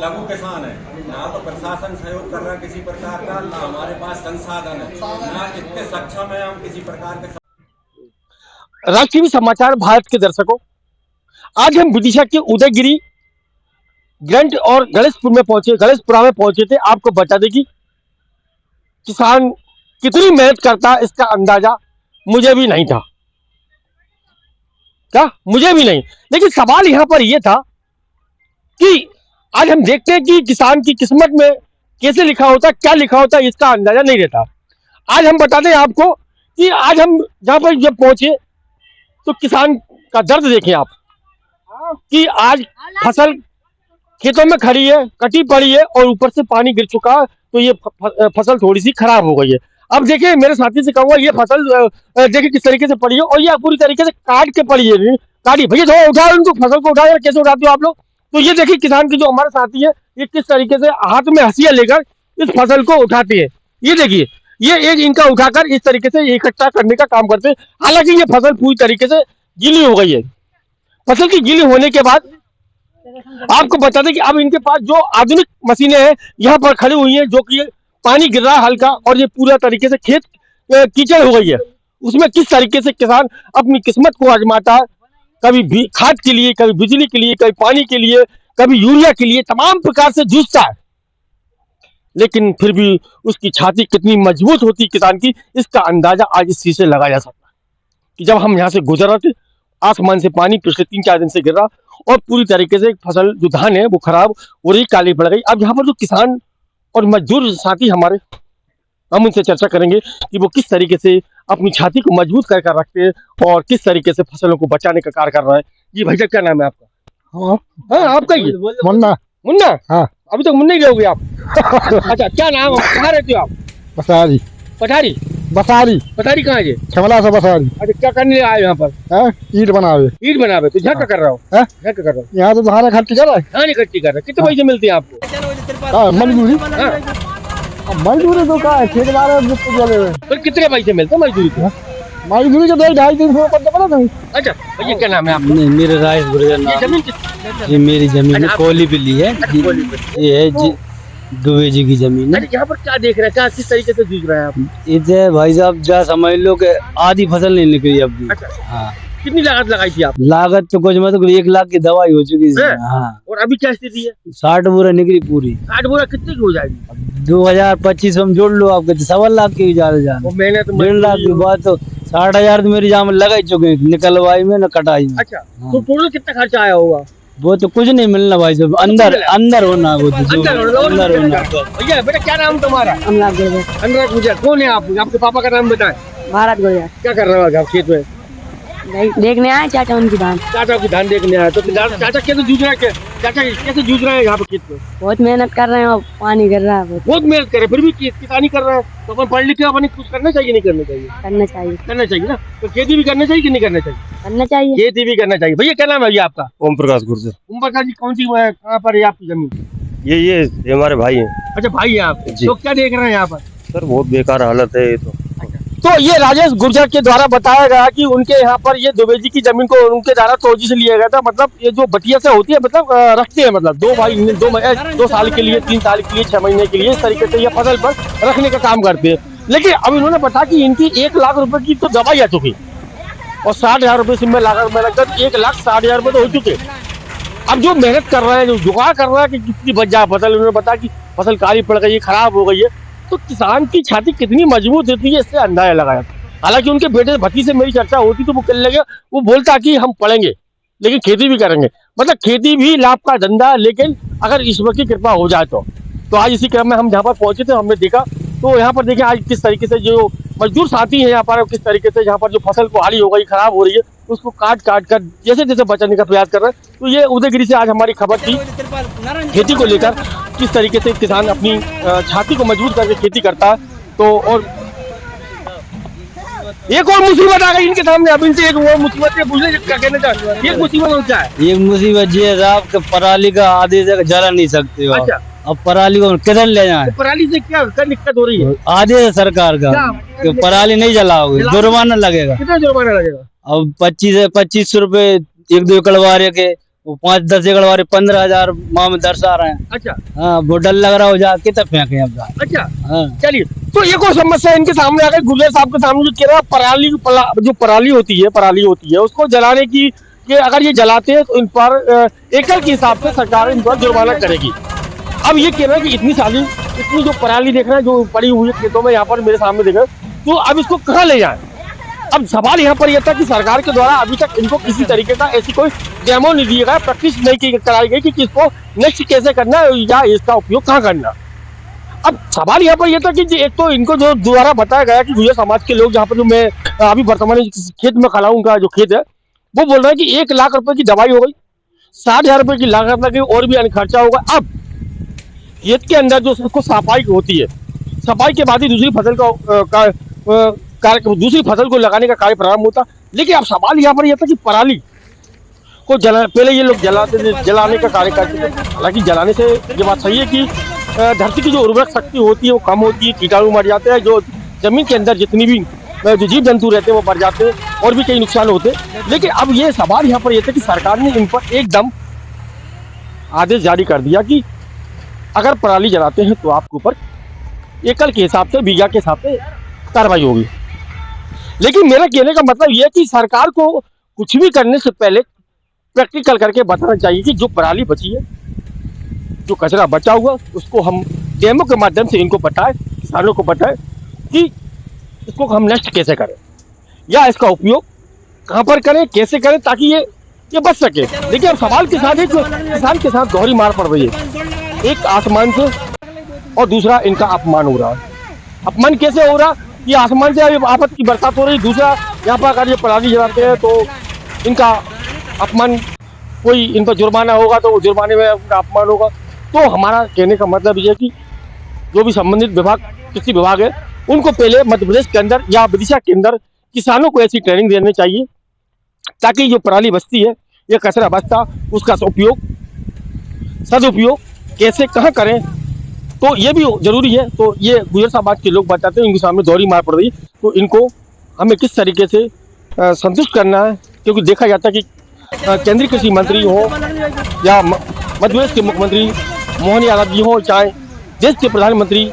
लघु किसान है, ना तो प्रशासन सहयोग कर रहा है किसी प्रकार का, ना हमारे पास संसाधन है, ना इतने सक्षम है हम किसी प्रकार के। राष्ट्रीय समाचार भारत के दर्शकों, आज हम विदिशा के उदयगिरी ग्रंट और गणेशपुरा में पहुंचे थे। आपको बता दें कि किसान कितनी मेहनत करता है इसका अंदाजा मुझे भी नहीं था। क्या मुझे भी नहीं, लेकिन सवाल यहां पर यह था कि आज हम देखते हैं कि किसान की किस्मत में कैसे लिखा होता है, क्या लिखा होता है, इसका अंदाजा नहीं रहता। आज हम बताते हैं आपको कि आज हम जहां पर जब पहुंचे तो किसान का दर्द देखें आप, कि आज फसल खेतों में खड़ी है, कटी पड़ी है और ऊपर से पानी गिर चुका है, तो ये फसल थोड़ी सी खराब हो गई है। अब देखिए, मेरे साथी से कहूंगा, ये फसल देखिए किस तरीके से पड़ी है और ये पूरी तरीके से काट के पड़ी है। काटी भैया, थोड़ा उठाओ इनको, फसल को उठाओ, कैसे उठाते हो आप लोग? तो ये देखिए किसान की जो हमारे साथी है, ये किस तरीके से हाथ में हंसिया लेकर इस फसल को उठाते हैं। ये देखिए, ये एक इनका उठाकर इस तरीके से इकट्ठा करने का काम करते हैं। हालांकि ये फसल पूरी तरीके से गीली हो गई है। फसल की गीली होने के बाद आपको बता दें कि अब इनके पास जो आधुनिक मशीनें हैं यहाँ पर खड़ी हुई हैं, जो कि पानी गिर रहा है हल्का और ये पूरा तरीके से खेत कीचड़ हो गई है। उसमें किस तरीके से किसान अपनी किस्मत को आजमाता है, कभी खाद के लिए, कभी बिजली के लिए, कभी पानी के लिए, कभी यूरिया के लिए, तमाम प्रकार से जूझता है। लेकिन फिर भी उसकी छाती कितनी मजबूत होती है किसान की, इसका अंदाजा आज इस चीज से लगाया जा सकता है कि जब हम यहाँ से गुजर रहे थे, आसमान से पानी पिछले 3-4 दिन से गिर रहा और पूरी तरीके से फसल जो धान है वो खराब हो रही, काली पड़ गई। अब यहाँ पर जो किसान और मजदूर साथी हमारे, हम उनसे चर्चा करेंगे कि वो किस तरीके से अपनी छाती को मजबूत कर रखते हैं और किस तरीके से फसलों को बचाने का कार्य कर रहा है। जी भैया, क्या नाम है आपका? हाँ, आपका ही मुन्ना। मुन्ना? हाँ। अभी तक मुन्ना ही रहोगे आप? अच्छा, क्या नाम, कहाँ रहते हो आप? बसारी। पठारी? बसारी। पठारी कहाँ है? छमला से बसारी। अच्छा, क्या करने आए यहाँ पर? ईट बनावे। ईट बनावे? तो यहाँ क्या कर रहा हो? यहाँ क्या कर रहा हो? यहाँ तो धान इकट्ठी कर रहा है। धान इकट्ठी कर रहा है। कितने पैसे मिलते हैं आपको? मजदूरी। मजदूरी तो क्या है, ठेकेदार तो कितने पैसे मिलते हैं मजदूरी को? मजदूरी के 250-300 पता नहीं। अच्छा भैया, क्या नाम है आपका? मेरा राइस गुर्जर नाम। ये मेरी जमीन है, कोली बिल्ली है। ये है दुबे जी की जमीन है। यहाँ पर क्या देख रहे हैं, क्या किस तरीके से जूझ रहे हैं आप? इधर भाई साहब जा समझ लो कि आधी फसल नहीं निकली अब भी। अच्छा। हाँ। कितनी लागत लगाई थी आप? लागत तो कुछ मतलब 1 लाख की दवाई हो चुकी है। हाँ। और अभी क्या स्थिति है? 60 बोरा निकली पूरी। 60 बोरा कितने की हो जाएगी? 2025 में जोड़ लो आपके 1.25 लाख की ज्यादा। मैंने तो 1.5 लाख की बात, तो 60,000 तो मेरी जाम लगा ही चुके, निकलवाई में न कटाई में। अच्छा। तो टोटल कितना खर्चा आया होगा? वो तो कुछ नहीं मिलना भाई साहब, अंदर होना। वो तो अंदर होना। भैया बेटा, क्या नाम तुम्हारा? अनुराग गुर्जर। कौन है आप? आपके पापा का नाम बताएं। भारत गुर्जर। क्या कर रहे हो आप खेत में? देखने आए चाचा उनकी धान। चाचा की धान देखने आया। तो चाचा कैसे जूझ रहे हैं? चाचा कैसे जूझ रहे हैं यहाँ पे खेत में? बहुत मेहनत कर रहे हैं और पानी गिर रहा है। बहुत मेहनत करे, फिर भी किसानी कर रहे हैं। तो अपन पढ़ लिख के अपन कुछ करना चाहिए, नहीं करना चाहिए? करना चाहिए। करना चाहिए ना। तो खेती भी करना चाहिए कि नहीं करना चाहिए? करना चाहिए। खेती भी करना चाहिए। भैया, क्या नाम है भैया आपका? ओम प्रकाश गुर्जर। ओम प्रकाश जी, कौन सी कहाँ पर है आपकी जमीन? ये हमारे भाई हैं। अच्छा, भाई है आप। तो क्या देख रहे हैं यहाँ पर? सर बहुत बेकार हालत है ये तो ये राजेश गुर्जर के द्वारा बताया गया कि उनके यहाँ पर ये दुबे जी की जमीन को उनके द्वारा तोजी से लिया गया था। मतलब ये जो बटिया से होती है, मतलब रखते हैं, मतलब 2 भाई 2 साल के लिए, 3 साल के लिए, 6 महीने के लिए, इस तरीके से ये फसल पर रखने का काम करते हैं। लेकिन अब इन्होंने बताया कि इनकी 1 लाख रुपए की तो दवाई आ चुकी और 60,000 रुपए से लागत में लगकर 1,60,000 रुपए तो हो चुके। अब जो मेहनत कर रहे हैं, जो जुगाड़ कर रहा है कि कितनी बच जाए फसल, उन्होंने बताया कि फसल काली पड़ गई है, खराब हो गई है। तो किसान की छाती कितनी मजबूत होती है, इससे अंदाजा लगाया। हालांकि उनके बेटे भतीजे से मेरी चर्चा होती तो वो कहने लगे, वो बोलता कि हम पढ़ेंगे लेकिन खेती भी करेंगे। मतलब खेती भी लाभ का धंधा है, लेकिन अगर ईश्वर की कृपा हो जाए तो आज इसी क्रम में हम जहाँ पर पहुंचे थे, हमने देखा तो यहाँ पर देखें आज किस तरीके से जो मजदूर साथी हैं यहाँ पर, किस तरीके से यहाँ पर जो फसल कुहाड़ी हो गई, खराब हो रही है, उसको काट कर जैसे जैसे बचाने का प्रयास कर रहे हैं। तो ये उदयगिरी से आज हमारी खबर थी खेती को लेकर, किस तरीके से किसान अपनी छाती को मजबूत करके खेती करता है। तो और एक और मुसीबत आ गई इनके सामने। अब इनसे एक और मुसीबत क्या कहना चाहते? एक मुसीबत और क्या है? एक मुसीबत ये साहब के पराली का आधे जगह जला नहीं सकते हो। अच्छा। अब पराली को किधर ले जाए? तो पराली से क्या दिक्कत हो रही है? आधे सरकार का कि पराली नहीं जलाओगे जुर्माना लगेगा। कितना जुर्माना लगेगा? अब 2500 रुपए 1-2 एकड़ वारे के वो 5-10 एकड़ वाले 15,000 माह में दर्शा रहे हैं। अच्छा हाँ, वो डर लग रहा हो जा कितना फेंके अब जा। अच्छा हाँ चलिए, तो एक और समस्या इनके सामने आ गई, गुजर साहब के सामने जो कह रहा जो पराली होती है उसको जलाने की, कि अगर ये जलाते हैं तो इन पर एकड़ के हिसाब से सरकार इन पर जुर्माना करेगी। अब ये कह रहा है कि इतनी जो पराली देख रहे हैं जो पड़ी हुई है खेतों में, यहाँ पर मेरे सामने देख रहे हैं, तो अब इसको कहाँ ले जाए। अब सवाल यहाँ पर यह था कि सरकार के द्वारा अभी तक इनको किसी तरीके का ऐसी कोई डेमो नहीं दिया गया, प्रैक्टिस नहीं कराई गई कि किसको नेक्स्ट कैसे करना है या इसका उपयोग कहाँ करना। अब सवाल यहाँ पर यह था कि एक तो इनको जो द्वारा बताया गया कि गुजर समाज के लोग, जहाँ पर जो मैं अभी वर्तमान खेत में खड़ा हूँ, उनका जो खेत है वो बोल रहा है कि 1 लाख रुपए की दवाई हो गई, 60,000 रुपए की लागत लगी और भी अन्य खर्चा होगा। अब खेत के अंदर जो उसको सफाई होती है, सफाई के बाद ही दूसरी फसल को लगाने का कार्य प्रारंभ होता। लेकिन अब सवाल यहाँ पर यह था कि पराली को पहले ये लोग जलाने का कार्य करते थे। हालांकि जलाने से ये बात सही है कि धरती की जो उर्वरक शक्ति होती है वो कम होती है, कीटाणु मर जाते हैं, जो जमीन के अंदर जितनी भी जो जीव जंतु रहते हैं वो मर जाते हैं और भी कई नुकसान होते हैं। लेकिन अब ये सवाल यहाँ पर यह था कि सरकार ने इन पर एकदम आदेश जारी कर दिया कि अगर पराली जलाते हैं तो आपके ऊपर एकड़ के हिसाब से, बीघा के हिसाब से कार्रवाई होगी। लेकिन मेरा कहने का मतलब यह है कि सरकार को कुछ भी करने से पहले प्रैक्टिकल करके बताना चाहिए कि जो पराली बची है, जो कचरा बचा हुआ, उसको हम डेमो के माध्यम से इनको बताएं, किसानों को बताएं कि इसको हम नष्ट कैसे करें या इसका उपयोग कहाँ पर करें, कैसे करें, ताकि ये बच सके। देखिए अब सवाल के साथ किसान के साथ दोहरी मार पड़ रही है, एक आसमान से और दूसरा इनका अपमान हो रहा है। अपमान कैसे हो रहा, ये आसमान से अभी आफत की बरसात हो रही, दूसरा यहाँ पर अगर ये पराली जलाते हैं तो इनका अपमान, कोई इन पर जुर्माना होगा तो जुर्माने में उनका अपमान होगा। तो हमारा कहने का मतलब ये है कि जो भी संबंधित विभाग, कृषि विभाग है, उनको पहले मध्य प्रदेश के अंदर या विदिशा के अंदर किसानों को ऐसी ट्रेनिंग देनी चाहिए ताकि जो पराली बचती है, ये कचरा बचता, उसका सदुपयोग कैसे कहाँ करें, तो ये भी जरूरी है। तो ये गुजर समाज के लोग बताते हैं, इनके सामने दोहरी मार पड़ रही है, तो इनको हमें किस तरीके से संतुष्ट करना है। क्योंकि देखा जाता है कि केंद्रीय कृषि मंत्री हो या मध्य प्रदेश के मुख्यमंत्री मोहन यादव जी हो, चाहे देश के प्रधानमंत्री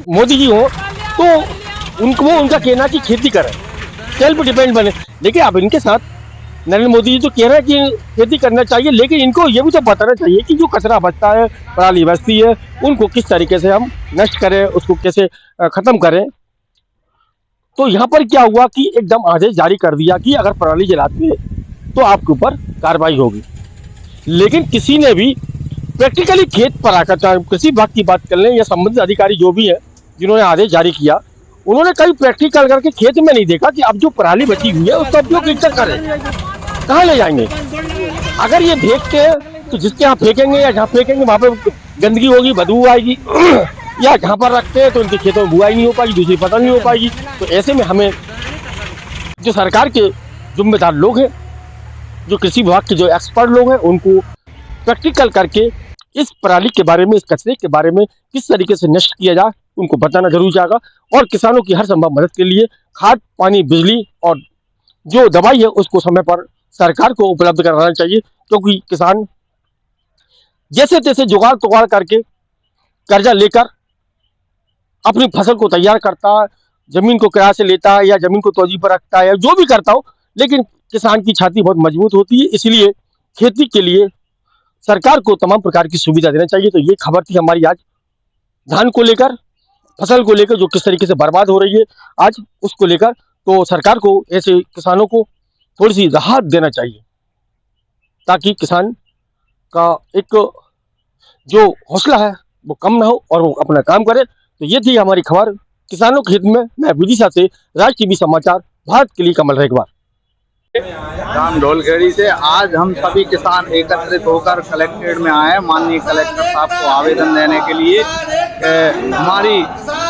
मोदी जी हो, तो उनका कहना है कि खेती करें, सेल्फ डिपेंड बने। लेकिन अब इनके साथ नरेंद्र मोदी जी तो कह रहे हैं कि खेती करना चाहिए, लेकिन इनको ये भी तो बताना चाहिए कि जो कचरा बचता है, पराली बचती है, उनको किस तरीके से हम नष्ट करें, उसको कैसे खत्म करें। तो यहाँ पर क्या हुआ कि एकदम आदेश जारी कर दिया कि अगर पराली जलाते हैं तो आपके ऊपर कार्रवाई होगी। लेकिन किसी ने भी प्रैक्टिकली खेत पर आकर, चाहे कृषि विभाग की बात कर लें या संबंधित अधिकारी जो भी है जिन्होंने आदेश जारी किया, उन्होंने कहीं प्रैक्टिकल करके खेत में नहीं देखा कि अब जो पराली बची हुई है उसका उपयोग कैसे करें, कहाँ ले जाएंगे। अगर ये फेंकते हैं तो जिसके यहाँ फेंकेंगे या जहाँ फेंकेंगे वहाँ पे गंदगी होगी, बदबू आएगी, या जहाँ पर रखते हैं तो उनके खेतों में बुआई नहीं हो पाएगी, दूसरी फसल नहीं हो पाएगी। तो ऐसे में हमें जो सरकार के जिम्मेदार लोग हैं, जो कृषि विभाग के जो एक्सपर्ट लोग हैं, उनको प्रैक्टिकल करके इस पराली के बारे में, इस कचरे के बारे में किस तरीके से नष्ट किया जाए, उनको बताना जरूर जाएगा। और किसानों की हर संभव मदद के लिए खाद, पानी, बिजली और जो दवाई है उसको समय पर सरकार को उपलब्ध कराना चाहिए। क्योंकि किसान जैसे तैसे जुगाड़ तुगाड़ करके कर्जा लेकर अपनी फसल को तैयार करता है, जमीन को किराए से लेता है या जमीन को तौजी पर रखता है या जो भी करता हो, लेकिन किसान की छाती बहुत मजबूत होती है। इसलिए खेती के लिए सरकार को तमाम प्रकार की सुविधा देना चाहिए। तो ये खबर थी हमारी आज धान को लेकर, फसल को लेकर जो किस तरीके से बर्बाद हो रही है आज, उसको लेकर। तो सरकार को ऐसे किसानों को थोड़ी सी राहत देना चाहिए ताकि किसान का एक जो हौसला है वो कम ना हो और वो अपना काम करे। तो ये थी हमारी खबर किसानों के हित में। मैं विदिशा से राज टीवी समाचार भारत के लिए कमल रेखवार। राम ढोलखेड़ी से आज हम सभी किसान एकत्रित होकर कलेक्ट्रेट में आए हैं माननीय कलेक्टर साहब को आवेदन देने के लिए। हमारी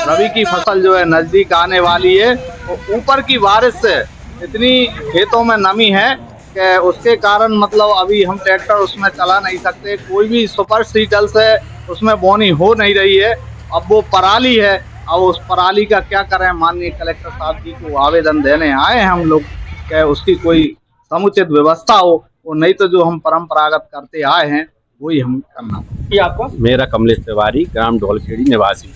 रबी की फसल जो है नजदीक आने वाली है, तो ऊपर की बारिश से इतनी खेतों में नमी है कि उसके कारण मतलब अभी हम ट्रैक्टर उसमें चला नहीं सकते, कोई भी सुपर सीडर से उसमें बोनी हो नहीं रही है। अब वो पराली है, अब उस पराली का क्या करें, माननीय कलेक्टर साहब जी को आवेदन देने आए हैं हम लोग कि उसकी कोई समुचित व्यवस्था हो, और नहीं तो जो हम परंपरागत करते आए हैं वही हम करना। ये आपका मेरा कमलेश तिवारी, ग्राम ढोलखेड़ी निवासी,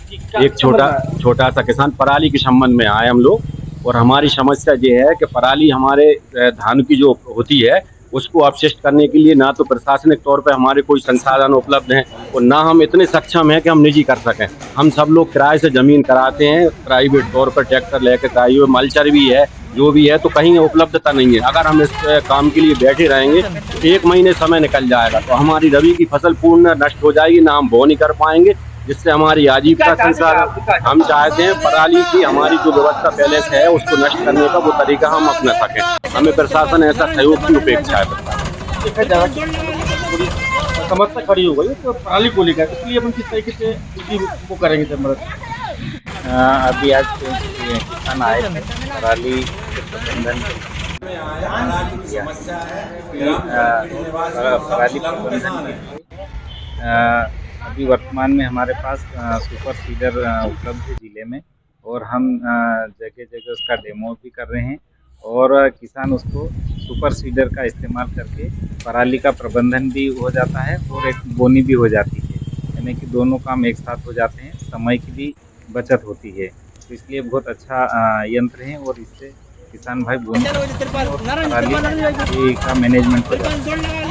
एक छोटा सा किसान। पराली के संबंध में आए हम लोग, और हमारी समस्या ये है कि पराली हमारे धान की जो होती है उसको अपशिष्ट करने के लिए ना तो प्रशासनिक तौर पर हमारे कोई संसाधन उपलब्ध हैं, और ना हम इतने सक्षम हैं कि हम निजी कर सकें। हम सब लोग किराए से ज़मीन कराते हैं, प्राइवेट तौर पर ट्रैक्टर लेकर कराई हुए, मल्चर भी है, जो भी है, तो कहीं उपलब्धता नहीं है। अगर हम इस काम के लिए बैठे रहेंगे तो 1 महीने समय निकल जाएगा, तो हमारी रबी की फसल पूर्ण नष्ट हो जाएगी, ना हम बो नहीं कर पाएंगे, जिससे हमारी आजीविका संसाधन। हम चाहते हैं पराली की हमारी जो व्यवस्था पहले से है उसको नष्ट करने का वो तरीका हम अपना सकें। हमें प्रशासन ऐसा सहयोग की अपेक्षा है। समस्या खड़ी हो गई तो पराली को लेकर, इसलिए अपन किस तरीके से उसकी वो करेंगे सर मदद? अभी आज किसान आए थे पराली के प्रबंधन पराली प्रबंधन के लिए। अभी वर्तमान में हमारे पास सुपर सीडर उपलब्ध है जिले में, और हम जगह जगह उसका डेमो भी कर रहे हैं, और किसान उसको सुपर सीडर का इस्तेमाल करके पराली का प्रबंधन भी हो जाता है और एक बोनी भी हो जाती है, यानी कि दोनों काम एक साथ हो जाते हैं, समय की भी बचत होती है। तो इसलिए बहुत अच्छा यंत्र है, और इससे किसान भाई बोनी और पराली का मैनेजमेंट हो जाता है।